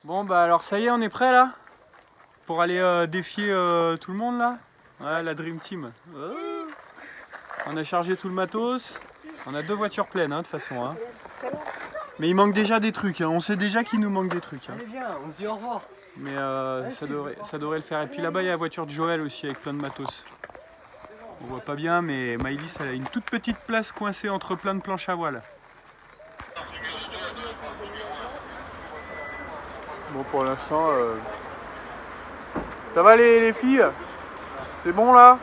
Bon bah alors ça y est, on est prêt là pour aller défier tout le monde là. Ouais, la Dream Team. On a chargé tout le matos. On a 2 voitures pleines de toute façon. Hein. Mais il manque déjà des trucs. Hein. On sait déjà qu'il nous manque des trucs. Hein. Allez viens, on se dit au revoir. Mais ça devrait le faire. Et puis là-bas il y a la voiture de Joël aussi avec plein de matos. On voit pas bien mais Maëlys elle a une toute petite place coincée entre plein de planches à voile. Bon pour l'instant ça va les filles? C'est bon là?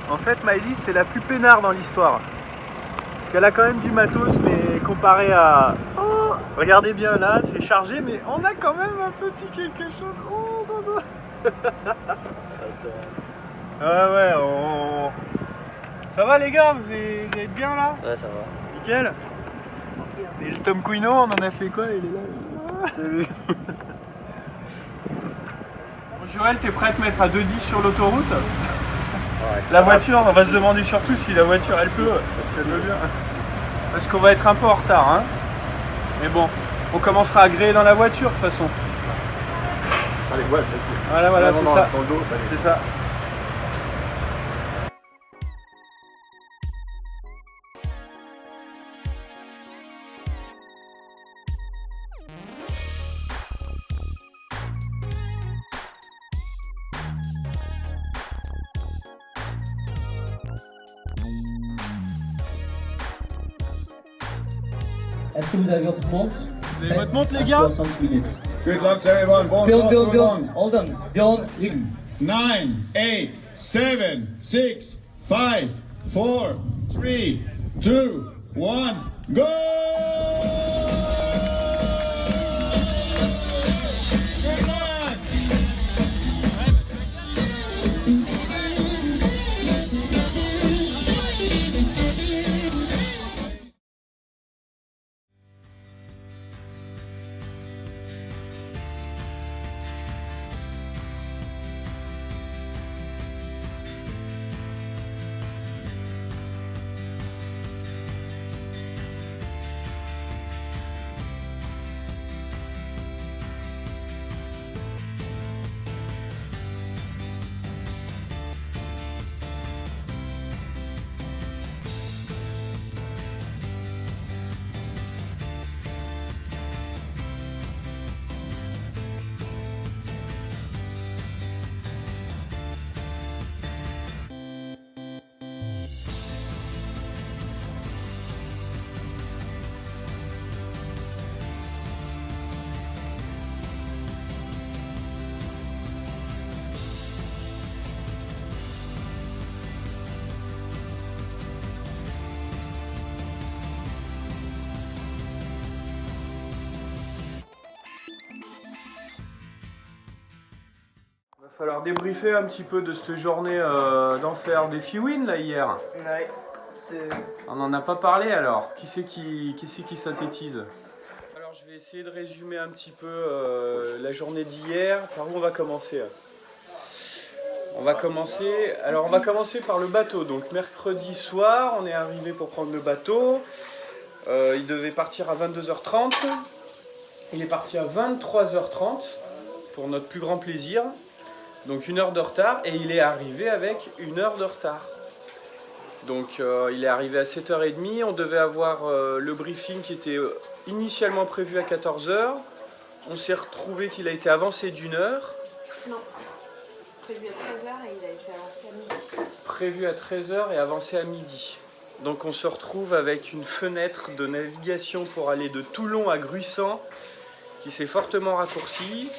En fait Maëlys c'est la plus peinarde dans l'histoire. Parce qu'elle a quand même du matos mais comparé à... Oh, regardez bien là, c'est chargé mais on a quand même un petit quelque chose. Oh non non. Ouais on... Ça va les gars, vous êtes bien là? Ouais ça va. Nickel. Et le Tom Quino, on en a fait quoi? Il est là. Salut. Bon, Joël, t'es prêt à te mettre à 2,10 sur l'autoroute? Ouais, la voiture, on va se demander surtout si la voiture elle peut, si elle veut bien. Parce qu'on va être un peu en retard. Hein. Mais bon, on commencera à gréer dans la voiture de toute façon. Allez, ouais, voilà, c'est ça. C'est ça. Est-ce que vous avez votre montre? Vous avez votre montre les gars? 60 minutes. Good luck to everyone. Bon Build, shot, build, good build. on. Hold on. Bjorn, you... 9, 8, 7, 6, 5, 4, 3, 2, 1, go! Good luck! Il va falloir débriefer un petit peu de cette journée d'enfer des Fiwin là hier. Ouais, On n'en a pas parlé alors. Qui c'est qui synthétise? Alors je vais essayer de résumer un petit peu la journée d'hier. Par où on va commencer? On va commencer par le bateau. Donc mercredi soir, on est arrivé pour prendre le bateau. Il devait partir à 22h30. Il est parti à 23h30 pour notre plus grand plaisir. Donc 1 heure de retard et il est arrivé avec 1 heure de retard. Donc il est arrivé à 7h30, on devait avoir le briefing qui était initialement prévu à 14h. On s'est retrouvé qu'il a été avancé d'1 heure. Non, prévu à 13h et il a été avancé à midi. Prévu à 13h et avancé à midi. Donc on se retrouve avec une fenêtre de navigation pour aller de Toulon à Gruissant qui s'est fortement raccourcie.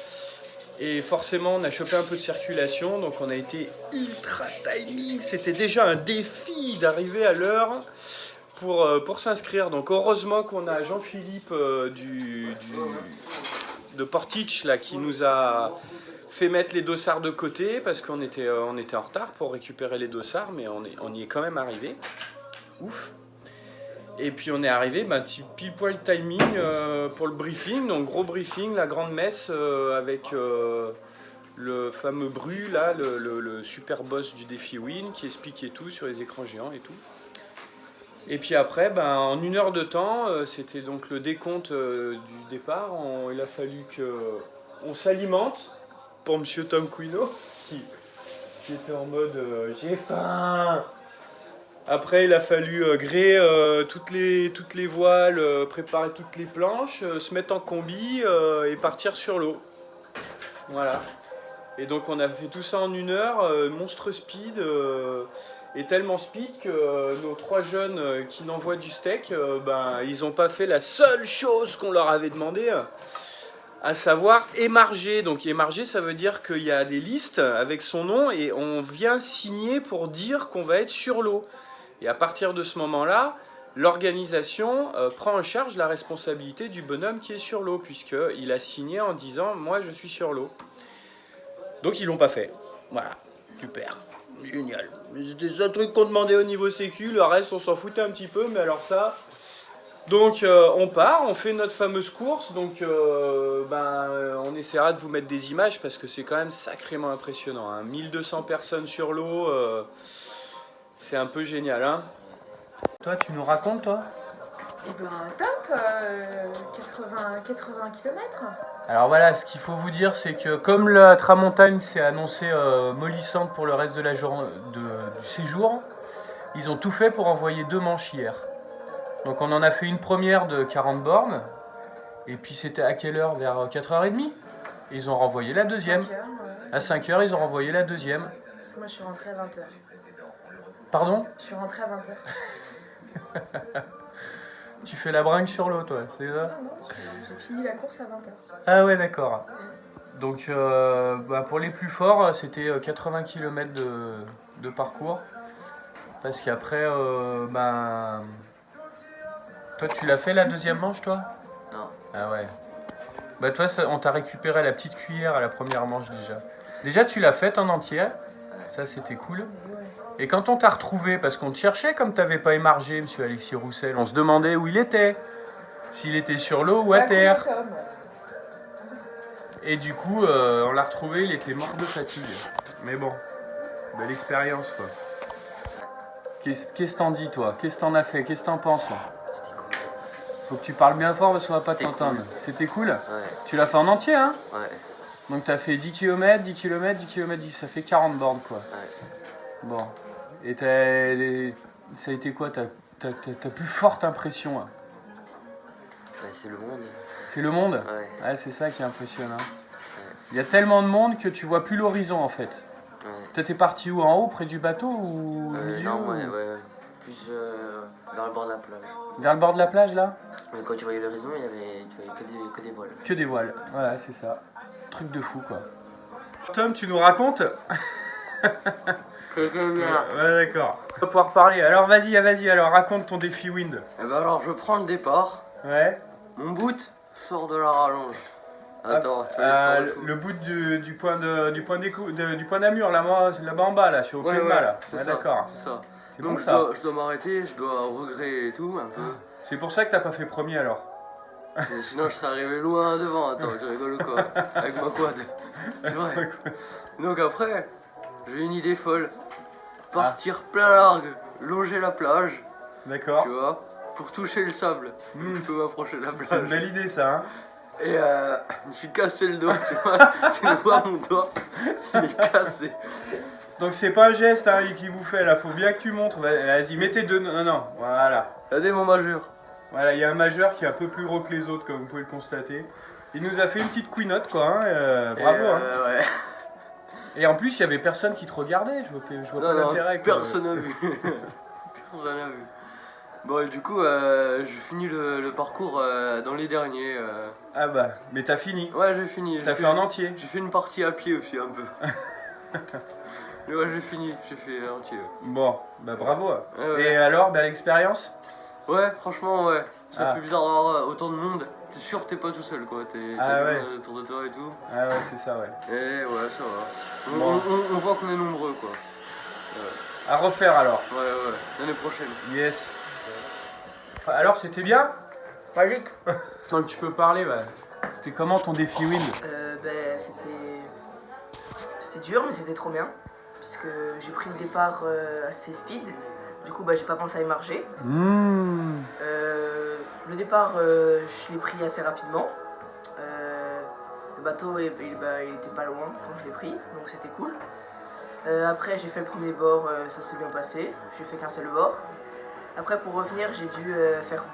Et forcément, on a chopé un peu de circulation, donc on a été ultra timing. C'était déjà un défi d'arriver à l'heure pour s'inscrire. Donc heureusement qu'on a Jean-Philippe de Portich là, qui nous a fait mettre les dossards de côté parce qu'on était en retard pour récupérer les dossards, mais on y est quand même arrivé. Ouf! Et puis on est arrivé, pile poil timing pour le briefing, donc gros briefing, la grande messe avec le fameux Bru, là, le super boss du défi Win, qui expliquait tout sur les écrans géants et tout. Et puis après, ben, en 1 heure de temps, c'était donc le décompte du départ. Il a fallu qu'on s'alimente pour Monsieur Tom Quino, qui était en mode j'ai faim. Après, il a fallu gréer toutes les voiles, préparer toutes les planches, se mettre en combi et partir sur l'eau. Voilà. Et donc on a fait tout ça en 1 heure, monstre speed. Et tellement speed que nos 3 jeunes qui n'envoient du steak, ben, ils n'ont pas fait la seule chose qu'on leur avait demandé, à savoir émarger. Donc émarger, ça veut dire qu'il y a des listes avec son nom et on vient signer pour dire qu'on va être sur l'eau. Et à partir de ce moment-là, l'organisation prend en charge la responsabilité du bonhomme qui est sur l'eau, puisqu'il a signé en disant « moi je suis sur l'eau ». Donc ils l'ont pas fait. Voilà, super. Génial. C'était le seul truc qu'on demandait au niveau sécu, le reste on s'en foutait un petit peu, mais alors ça... Donc on part, on fait notre fameuse course, donc on essaiera de vous mettre des images parce que c'est quand même sacrément impressionnant. Hein. 1200 personnes sur l'eau, c'est un peu génial. Hein. Toi, tu nous racontes, toi ? Et ben top, 80 km. Alors voilà, ce qu'il faut vous dire, c'est que comme la tramontagne s'est annoncée mollissante pour le reste de la du séjour, ils ont tout fait pour envoyer 2 manches hier. Donc on en a fait une première de 40 bornes, et puis c'était à quelle heure ? Vers 4h30 ? Ils ont renvoyé la deuxième. 5 heures, ouais. À 5h, ils ont renvoyé la deuxième. Parce que moi je suis rentrée à 20h. Pardon ? Je suis rentrée à 20h. Tu fais la bringue sur l'eau, toi, c'est ça ? Non, j'ai fini la course à 20h. Ah ouais, d'accord. Donc pour les plus forts, c'était 80 km de parcours. Parce qu'après, toi tu l'as fait la deuxième manche, toi ? Non. Ah ouais. Bah toi, on t'a récupéré la petite cuillère à la première manche déjà. Déjà tu l'as faite en entier, ça c'était cool. Ouais. Et quand on t'a retrouvé, parce qu'on te cherchait comme t'avais pas émargé, monsieur Alexis Roussel, on se demandait où il était. S'il était sur l'eau ou à terre. Et du coup, on l'a retrouvé, il était mort de fatigue. Mais bon, belle expérience quoi. Qu'est-ce que t'en dis toi ? Qu'est-ce que t'en as fait ? Qu'est-ce que t'en penses ? Faut que tu parles bien fort parce qu'on va pas t'entendre. Cool. C'était cool ? Ouais. Tu l'as fait en entier, hein ? Ouais. Donc t'as fait 10 km, 10 km, 10 km, ça fait 40 bornes quoi. Ouais. Bon. Et ça a été quoi ta plus forte impression hein ? Ouais, c'est le monde. C'est le monde ? Ouais. Ouais, c'est ça qui est impressionnant. Il y a tellement de monde que tu vois plus l'horizon en fait. Ouais. T'es parti où ? En haut, près du bateau ou au milieu Non, ou... ouais. Plus vers le bord de la plage. Vers le bord de la plage là ? Mais quand tu voyais l'horizon, tu voyais que des voiles. Que des voiles. Voilà, c'est ça. Truc de fou quoi. Tom, tu nous racontes ? C'est bien. Ouais, d'accord. On va pouvoir parler. Alors vas-y, alors raconte ton défi wind. Et ben alors, je prends le départ. Ouais. Mon boot sort de la rallonge. Attends, je fais l'histoire de fou. le bout du point d'Amur, là-bas en bas, là, je suis au pied de bas, là. c'est Ouais, ça, d'accord. c'est ça. C'est Donc bon, ça. je dois m'arrêter, je dois regréer et tout, un peu. C'est pour ça que t'as pas fait premier, alors. Et sinon, je serais arrivé loin devant. Attends, tu rigoles ou quoi ? Avec ma quad. C'est vrai. Donc après, j'ai une idée folle. Partir plein largue, longer la plage, D'accord. tu vois, pour toucher le sable. Je peux m'approcher de la C'est une plage. belle idée, ça, hein. Et je me suis cassé le doigt, tu vois. Tu vois mon doigt, il est cassé. Donc c'est pas un geste hein, qui vous fait, là, faut bien que tu montres. Vas-y, mettez deux. Non, voilà. Regardez mon majeur. Voilà, il y a un majeur qui est un peu plus gros que les autres, comme vous pouvez le constater. Il nous a fait une petite quinotte, quoi, hein. Bravo, hein. Ouais. Et en plus, il y avait personne qui te regardait, je vois pas Non, l'intérêt. quoi. personne n'a vu. Personne n'a vu. Bon, et du coup, je finis le parcours dans les derniers. Ah bah, mais t'as fini. Ouais, j'ai fini. T'as fait en entier. J'ai fait une partie à pied aussi, un peu. Mais ouais, j'ai fini, j'ai fait entier. Bon, bah bravo. Ouais. Et alors, belle expérience ? Ouais, franchement, ouais. Ça Ah. fait bizarre d'avoir autant de monde. T'es sûr que t'es pas tout seul, quoi. T'as Ah ouais. du monde autour de toi et tout. Ah ouais, c'est ça, ouais. Et ouais, ça va. Bon. On voit qu'on est nombreux, quoi. À refaire alors. Ouais, l'année prochaine. Yes. Alors, c'était bien ? Magique. Tant que tu peux parler, bah. C'était comment ton défi wind ? C'était dur, mais c'était trop bien. Puisque j'ai pris le départ assez speed. Du coup, bah, j'ai pas pensé à émarger. Mmh. Le départ, je l'ai pris assez rapidement. Le bateau, il était pas loin quand je l'ai pris, donc c'était cool. Après, j'ai fait le premier bord, ça s'est bien passé. J'ai fait qu'un seul bord. Après, pour revenir, j'ai dû faire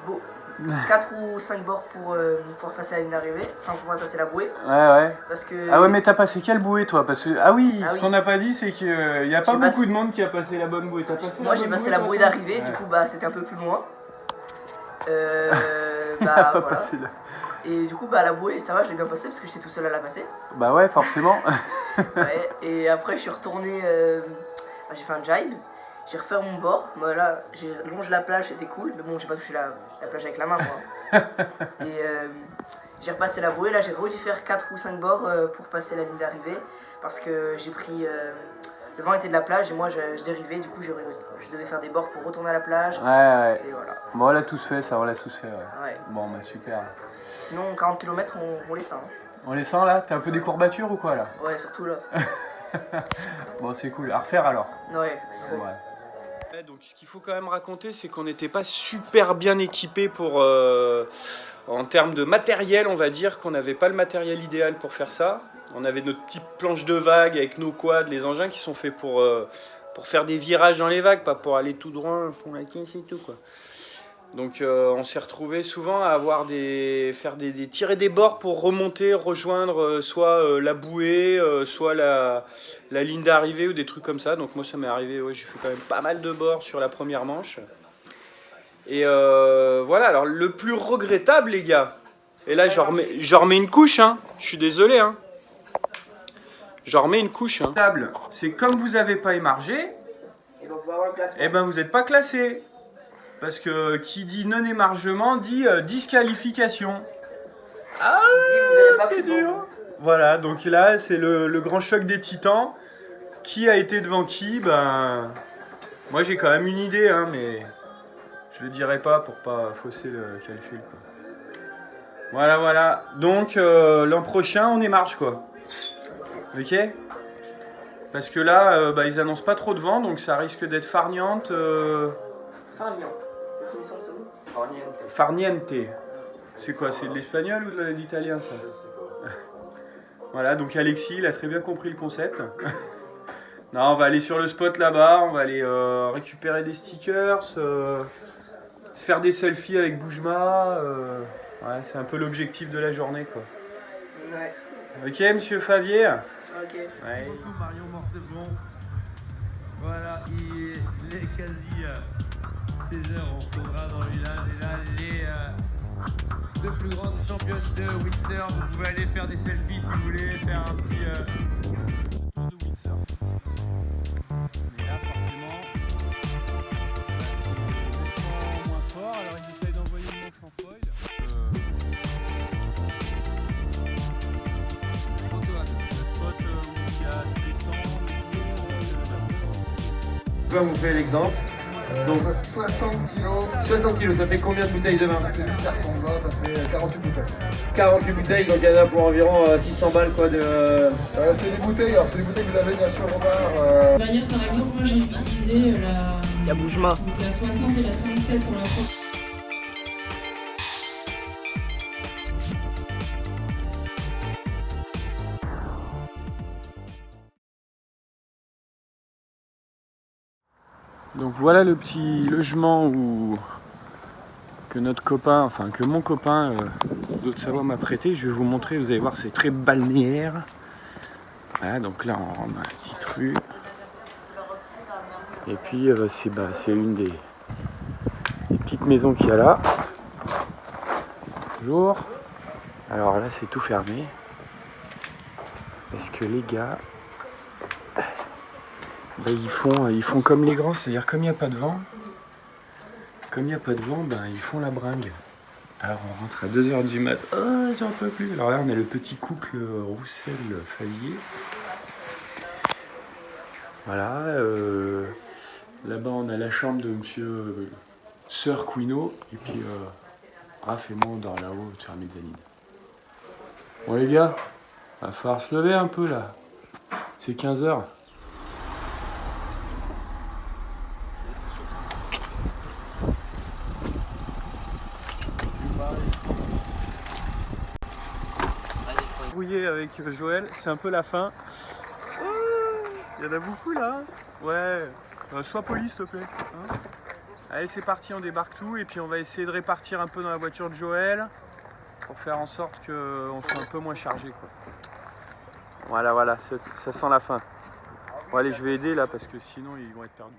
4 ou 5 bords pour pouvoir passer la ligne d'arrivée, enfin pour pouvoir passer la bouée. Ouais. Parce que... Ah ouais, mais t'as passé quelle bouée toi? Parce que ce oui. qu'on n'a pas dit, c'est qu'il n'y a pas beaucoup de monde qui a passé la bonne bouée. Moi, j'ai passé la bouée d'arrivée, du coup, bah, c'était un peu plus loin. Pas Voilà. passé là. Et du coup, bah, la bouée, ça va, je l'ai bien passée parce que j'étais tout seul à la passer. Bah ouais, forcément. Ouais, et après, je suis retourné, j'ai fait un jibe. J'ai refait mon bord, voilà, j'ai longé la plage, c'était cool, mais bon, j'ai pas touché la plage avec la main, moi. Et j'ai repassé la bouée, là j'ai redû faire 4 ou 5 bords pour passer la ligne d'arrivée, parce que j'ai pris, le vent était de la plage et moi je dérivais, du coup je devais faire des bords pour retourner à la plage. Ouais. Et voilà. Bon, on l'a tous fait, ça, on l'a tous fait. Ouais. Bon, bah super. Sinon, 40 km, on les sent. Hein. On les sent là? T'as un peu des courbatures ou quoi là? Ouais, surtout là. Bon, c'est cool. À refaire alors? Ouais, trop. Ouais. Donc ce qu'il faut quand même raconter, c'est qu'on n'était pas super bien équipé pour, en termes de matériel, on va dire qu'on n'avait pas le matériel idéal pour faire ça. On avait notre petite planche de vagues avec nos quads, les engins qui sont faits pour faire des virages dans les vagues, pas pour aller tout droit, au fond la caisse et tout quoi. Donc on s'est retrouvé souvent à avoir tirer des bords pour remonter, rejoindre soit la bouée, soit la ligne d'arrivée ou des trucs comme ça. Donc moi ça m'est arrivé, ouais, j'ai fait quand même pas mal de bords sur la première manche. Et voilà, alors le plus regrettable les gars, et là j'en remets une couche, hein. Je suis désolé. Hein. J'en remets une couche. Hein. C'est comme vous n'avez pas émargé, et ben vous n'êtes pas classé. Parce que qui dit non-émargement dit disqualification. Ah, c'est dur. Voilà, donc là, c'est le grand choc des titans. Qui a été devant qui? Ben, moi, j'ai quand même une idée, hein, mais je le dirai pas pour pas fausser le calcul. Quoi. Voilà. Donc, l'an prochain, on émarge, quoi. Ok? Parce que là, ils annoncent pas trop de vent, donc ça risque d'être farniente. Farniente. C'est quoi? C'est de l'espagnol ou de l'italien ça? Voilà, donc Alexis, il a très bien compris le concept. Non, on va aller sur le spot là-bas, on va aller récupérer des stickers, se faire des selfies avec Boujma. Ouais, c'est un peu l'objectif de la journée quoi. Ouais. Ok, monsieur Favier? Ok. Ouais. Marion Morteblon. Voilà, il est quasi 16h, on retournera dans le village. Et là, les deux plus grandes championnes de windsurf. Vous pouvez aller faire des selfies si vous voulez, faire un petit tour de windsurf. Mais là, forcément, c'est moins fort. Alors, ils essayent d'envoyer une manche en foil. Antoine, le spot où il y a des descentes. On vous fait l'exemple. Donc 60 kilos. 60 kilos, ça fait combien de bouteilles de vin? Ça fait une carton de vin, ça fait 48 bouteilles. 48 bouteilles, donc il y en a pour environ 600 balles quoi de... C'est des bouteilles, alors c'est des bouteilles que vous avez bien sûr au bar. Hier par exemple, moi j'ai utilisé La Boujma. la 60 et la 57 sur la pro. Donc voilà le petit logement que notre copain, enfin que mon copain d'Haute-Savoie m'a prêté. Je vais vous montrer, vous allez voir, c'est très balnéaire. Voilà, donc là on rentre dans la petite rue. Et puis c'est une des petites maisons qu'il y a là. Bonjour. Alors là c'est tout fermé. Parce que les gars... ils font comme les grands, c'est-à-dire comme il n'y a pas de vent, ils font la bringue. Alors on rentre à 2h du mat, oh j'en peux plus. Alors là on a le petit couple Roussel-Favier. Voilà, là-bas on a la chambre de monsieur Sœur Quino, et puis Raph et moi on dort là-haut sur la mezzanine. Bon les gars, va falloir se lever un peu là, c'est 15h. brouillé avec Joël, c'est un peu la fin. Il y en a beaucoup là. Ouais, sois poli s'il te plaît. Hein. Allez, c'est parti, on débarque tout et puis on va essayer de répartir un peu dans la voiture de Joël pour faire en sorte qu'on soit un peu moins chargé, quoi. Voilà, ça sent la fin. Bon allez, je vais aider là parce que sinon ils vont être perdus.